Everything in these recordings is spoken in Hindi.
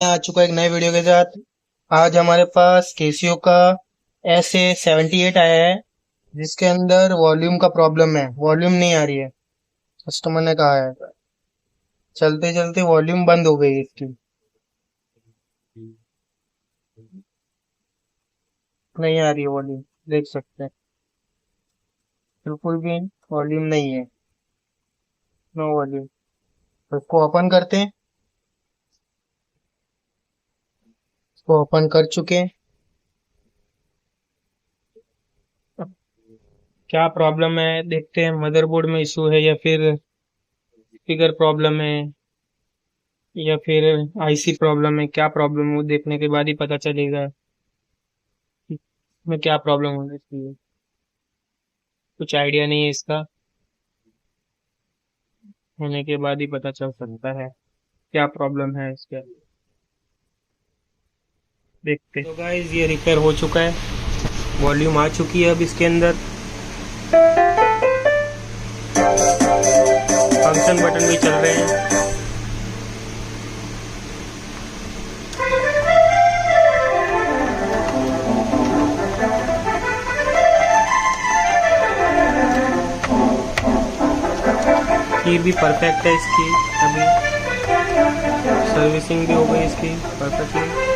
मैं आ चुका एक नए वीडियो के साथ। आज हमारे पास केसियो का SA78 आया है, जिसके अंदर वॉल्यूम का प्रॉब्लम है। वॉल्यूम नहीं आ रही है, कस्टमर ने कहा है। चलते चलते वॉल्यूम बंद हो गई इसकी, नहीं आ रही है वॉल्यूम। देख सकते हैं, बिल्कुल भी वॉल्यूम नहीं है, नो वॉल्यूम। तो इसको ओपन करते हैं। इसको ओपन कर चुके हैं। अब क्या प्रॉब्लम है देखते हैं, मदरबोर्ड में इशू है या फिर स्पीकर प्रॉब्लम है या फिर आईसी प्रॉब्लम है। क्या प्रॉब्लम है वो देखने के बाद ही पता चलेगा कि इसमें क्या प्रॉब्लम होनी चाहिए। कुछ आइडिया नहीं है इसका, होने के बाद ही पता चल सकता है क्या प्रॉब्लम है इसके। देखते तो गाइस, ये रिपेयर हो चुका है, वॉल्यूम आ चुकी है अब इसके अंदर। फंक्शन बटन भी चल रहे हैं। की भी परफेक्ट है इसकी, अभी सर्विसिंग भी हो गई इसकी परफेक्टली।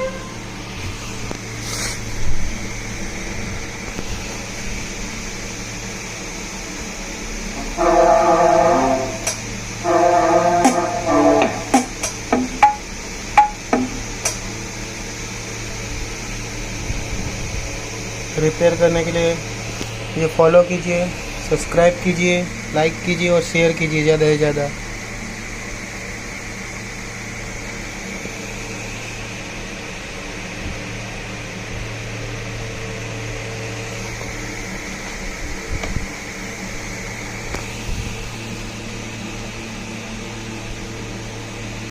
रिपेयर करने के लिए ये फॉलो कीजिए, सब्सक्राइब कीजिए, लाइक कीजिए और शेयर कीजिए ज़्यादा से ज़्यादा।